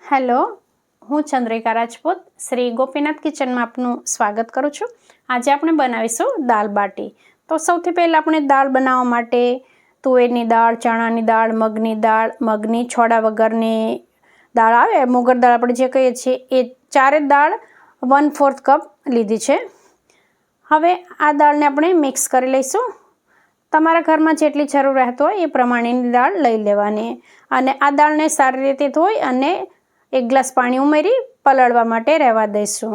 Hello, હું ચંદ્રિકા રાજપૂત શ્રી ગોપીનાથ કિચનમાં આપનું સ્વાગત કરું છું। આજે આપણે બનાવીશું દાળ બાટી। તો સૌથી પહેલાં આપણે દાળ બનાવવા માટે તુવેરની દાળ, ચણાની દાળ, મગની છોડા વગરની દાળ આવે, મુગર દાળ આપણે જે કહીએ છીએ, એ ચારે દાળ 1/4 કપ લીધી છે। હવે આ દાળને આપણે મિક્સ કરી લઈશું। તમારા ઘરમાં જેટલી જરૂરિયાત હોય એ પ્રમાણેની દાળ લઈ લેવાની અને આ દાળને સારી રીતે ધોઈ અને 1 ગ્લાસ પાણી ઉમેરી પલાળવા માટે રહેવા દઈશું।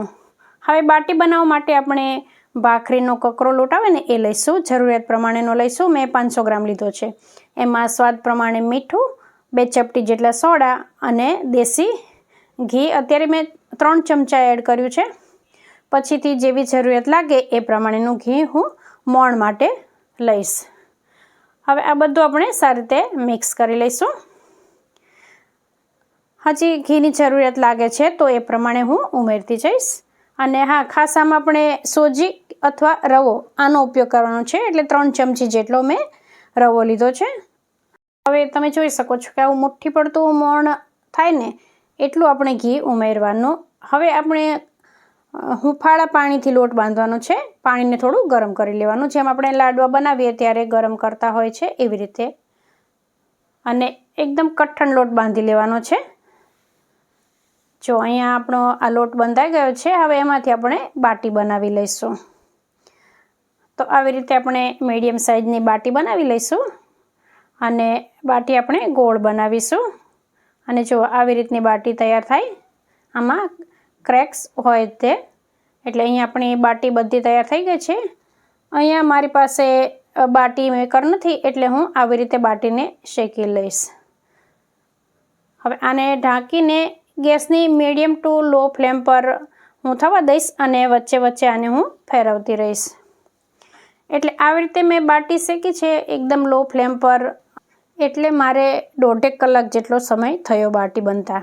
હવે બાટી બનાવવા માટે આપણે ભાખરીનો કકરો લોટ આવે ને એ લઈશું, જરૂરિયાત પ્રમાણેનો લઈશું। મેં 500 ગ્રામ લીધો છે। એમાં સ્વાદ પ્રમાણે મીઠું, 2 ચપટી જેટલા સોડા અને દેશી ઘી અત્યારે મેં 3 ચમચા એડ કર્યું છે। પછીથી જેવી જરૂરિયાત લાગે એ પ્રમાણેનું ઘી હું મોણ માટે લઈશ। હવે આ બધું આપણે સારી રીતે મિક્સ કરી લઈશું। હજી ઘીની જરૂરિયાત લાગે છે તો એ પ્રમાણે હું ઉમેરતી જઈશ। અને હા, ખાસ આમાં આપણે સોજી અથવા રવો આનો ઉપયોગ કરવાનો છે, એટલે 3 ચમચી જેટલો મેં રવો લીધો છે। હવે તમે જોઈ શકો છો કે આવું મુઠ્ઠી પડતું મોણ થાય ને એટલું આપણે ઘી ઉમેરવાનું। હવે આપણે હુંફાળા પાણીથી લોટ બાંધવાનો છે। પાણીને થોડું ગરમ કરી લેવાનું, જેમ આપણે લાડવા બનાવીએ ત્યારે ગરમ કરતા હોય છે એવી રીતે, અને એકદમ કઠણ લોટ બાંધી લેવાનો છે। જો અહીંયા આપણો આ લોટ બંધાઈ ગયો છે। હવે એમાંથી આપણે બાટી બનાવી લઈશું। તો આવી રીતે આપણે મીડિયમ સાઇઝની બાટી બનાવી લઈશું અને બાટી આપણે ગોળ બનાવીશું। અને જો આવી રીતની બાટી તૈયાર થાય, આમાં ક્રેક્સ હોય તે, એટલે અહીંયા આપણી બાટી બધી તૈયાર થઈ ગઈ છે। અહીંયા મારી પાસે બાટી મેકર નથી, એટલે હું આવી રીતે બાટીને શેકી લઈશ। હવે આને ઢાંકીને ગેસની મીડિયમ ટુ લો ફ્લેમ પર હું થવા દઈશ અને વચ્ચે વચ્ચે આને હું ફેરવતી રહીશ। એટલે આવી રીતે મેં બાટી શેકી છે એકદમ લો ફ્લેમ પર, એટલે મારે 1.5 કલાક જેટલો સમય થયો બાટી બનતા।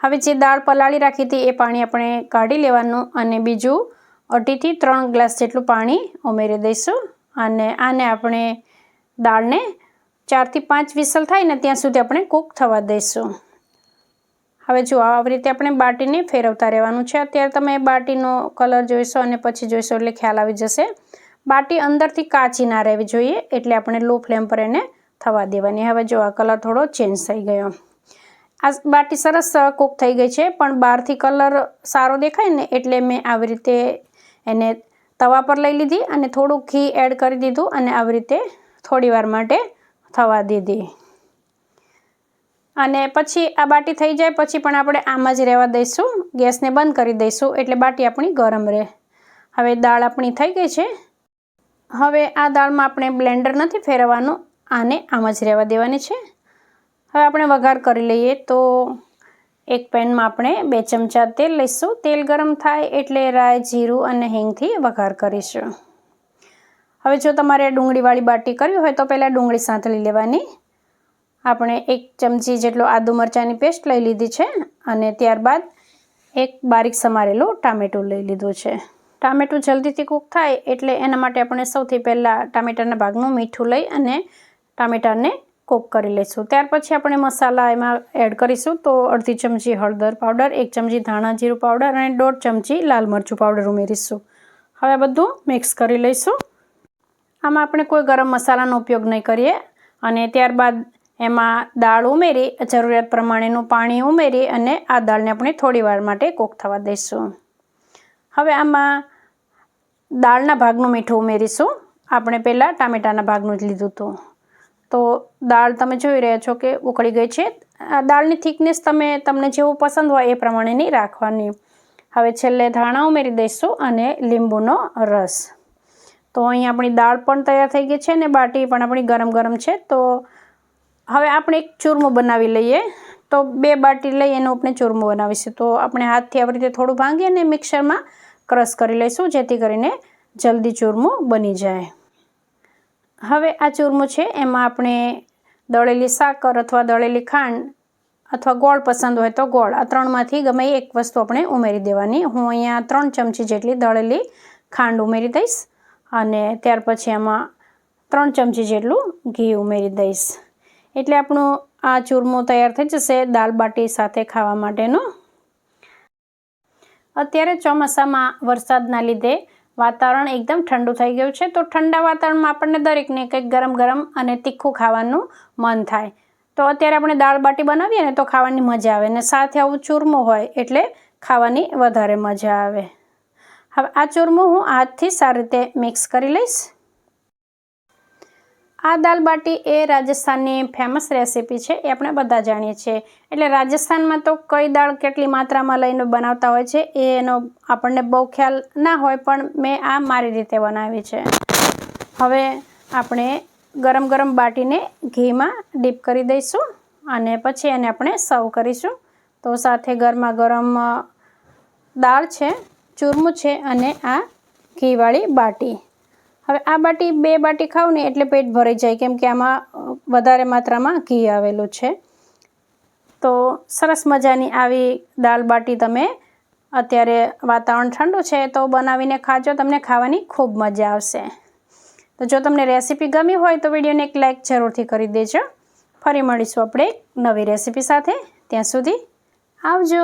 હવે જે દાળ પલાળી રાખી હતી એ પાણી આપણે કાઢી લેવાનું અને બીજું 2.5 થી 3 ગ્લાસ જેટલું પાણી ઉમેરી દઈશું અને આને આપણે દાળને 4 થી 5 વિસલ થાય ને ત્યાં સુધી આપણે કૂક થવા દઈશું। હવે જો આવી રીતે આપણે બાટીને ફેરવતા રહેવાનું છે। અત્યારે તમે બાટીનો કલર જોઈશો અને પછી જોઈશો એટલે ખ્યાલ આવી જશે। બાટી અંદરથી કાચી ના રહેવી જોઈએ, એટલે આપણે લો ફ્લેમ પર એને થવા દેવાની। હવે જો આ કલર થોડો ચેન્જ થઈ ગયો। આ બાટી સરસ કૂક થઈ ગઈ છે, પણ બહારથી કલર સારો દેખાય ને એટલે મેં આવી રીતે એને તવા પર લઈ લીધી અને થોડું ઘી એડ કરી દીધું અને આવી રીતે થોડી વાર માટે થવા દીધી। અને પછી આ બાટી થઈ જાય પછી પણ આપણે આમ જ રહેવા દઈશું, ગેસને બંધ કરી દઈશું, એટલે બાટી આપણી ગરમ રહે। હવે દાળ આપણી થઈ ગઈ છે। હવે આ દાળમાં આપણે બ્લેન્ડર નથી ફેરવવાનું, આને આમ જ રહેવા દેવાની છે। હવે આપણે વઘાર કરી લઈએ। તો એક પેનમાં આપણે 2 ચમચા તેલ લઈશું। તેલ ગરમ થાય એટલે રાઈ, જીરું અને હિંગથી વઘાર કરીશું। હવે જો તમારે ડુંગળીવાળી બાટી કરવી હોય તો પહેલાં ડુંગળી સાંતળી લેવાની। આપણે 1 ચમચી જેટલો આદુ મરચાંની પેસ્ટ લઈ લીધી છે અને ત્યારબાદ 1 બારીક સમારેલું ટામેટું લઈ લીધું છે। ટામેટું જલ્દીથી કૂક થાય એટલે એના માટે આપણે સૌથી પહેલાં ટામેટાના ભાગનું મીઠું લઈ અને ટામેટાને કૂક કરી લઈશું। ત્યાર પછી આપણે મસાલા એમાં એડ કરીશું। તો અડધી ચમચી હળદર પાવડર, 1 ચમચી ધાણા જીરું પાવડર અને 1.5 ચમચી લાલ મરચું પાવડર ઉમેરીશું। હવે બધું મિક્સ કરી લઈશું। આમાં આપણે કોઈ ગરમ મસાલાનો ઉપયોગ નહીં કરીએ અને ત્યારબાદ એમાં દાળ ઉમેરી જરૂરિયાત પ્રમાણેનું પાણી ઉમેરી અને આ દાળને આપણે થોડી વાર માટે કૂક થવા દઈશું। હવે આમાં દાળના ભાગનું મીઠું ઉમેરીશું। આપણે પહેલાં ટામેટાના ભાગનું જ લીધું હતું। તો દાળ તમે જોઈ રહ્યા છો કે ઉકળી ગઈ છે। આ દાળની થિકનેસ તમને જેવું પસંદ હોય એ પ્રમાણેની રાખવાની। હવે છેલ્લે ધાણા ઉમેરી દઈશું અને લીંબુનો રસ। તો અહીં આપણી દાળ પણ તૈયાર થઈ ગઈ છે અને બાટી પણ આપણી ગરમ ગરમ છે। તો હવે આપણે એક ચૂરમું બનાવી લઈએ। તો 2 બાટી લઈ એનું આપણે ચૂરમું બનાવીશું। તો આપણે હાથથી આવી રીતે થોડું ભાંગી અને મિક્સરમાં ક્રશ કરી લઈશું, જેથી કરીને જલ્દી ચૂરમું બની જાય। હવે આ ચૂરમું છે એમાં આપણે દળેલી સાકર અથવા દળેલી ખાંડ અથવા ગોળ પસંદ હોય તો ગોળ, આ 3માંથી ગમે એક વસ્તુ આપણે ઉમેરી દેવાની। હું અહીંયા 3 ચમચી જેટલી દળેલી ખાંડ ઉમેરી દઈશ અને ત્યાર પછી આમાં 3 ચમચી જેટલું ઘી ઉમેરી દઈશ। એટલે આપણું આ ચૂરમો તૈયાર થઈ જશે દાળ બાટી સાથે ખાવા માટેનો. અત્યારે ચોમાસામાં વરસાદના લીધે વાતાવરણ એકદમ ઠંડુ થઈ ગયું છે, તો ઠંડા વાતાવરણમાં આપણને દરેકને કંઈક ગરમ ગરમ અને તીખું ખાવાનું મન થાય. તો અત્યારે આપણે દાળ બાટી બનાવીએ ને તો ખાવાની મજા આવે, ને સાથે આવું ચૂરમો હોય એટલે ખાવાની વધારે મજા આવે. હવે આ ચૂરમો હું હાથથી સારી રીતે મિક્સ કરી લઈશ. આ દાળ બાટી એ રાજસ્થાનની ફેમસ રેસીપી છે, એ આપણે બધા જાણીએ છીએ. એટલે રાજસ્થાનમાં તો કઈ દાળ કેટલી માત્રામાં લઈને બનાવતા હોય છે એનો આપણને બહુ ખ્યાલ ના હોય, પણ મેં આ મારી રીતે બનાવી છે. હવે આપણે ગરમ ગરમ બાટીને ઘીમાં ડીપ કરી દઈશું અને પછી એને આપણે સર્વ કરીશું. તો સાથે ગરમા ગરમ દાળ છે, ચૂરમું છે અને આ ઘીવાળી બાટી. હવે આ બાટી 2 બાટી ખાવ ને એટલે પેટ ભરાઈ જાય, કેમ કે આમાં વધારે માત્રામાં ઘી આવેલું છે. તો સરસ મજાની આવી દાળ બાટી તમે અત્યારે વાતાવરણ ઠંડુ છે તો બનાવીને ખાજો, તમને ખાવાની ખૂબ મજા આવશે. તો જો તમને રેસીપી ગમી હોય તો વિડીયોને એક લાઇક જરૂરથી કરી દેજો. ફરી મળીશું આપણે એક નવી રેસીપી સાથે. ત્યાં સુધી આવજો.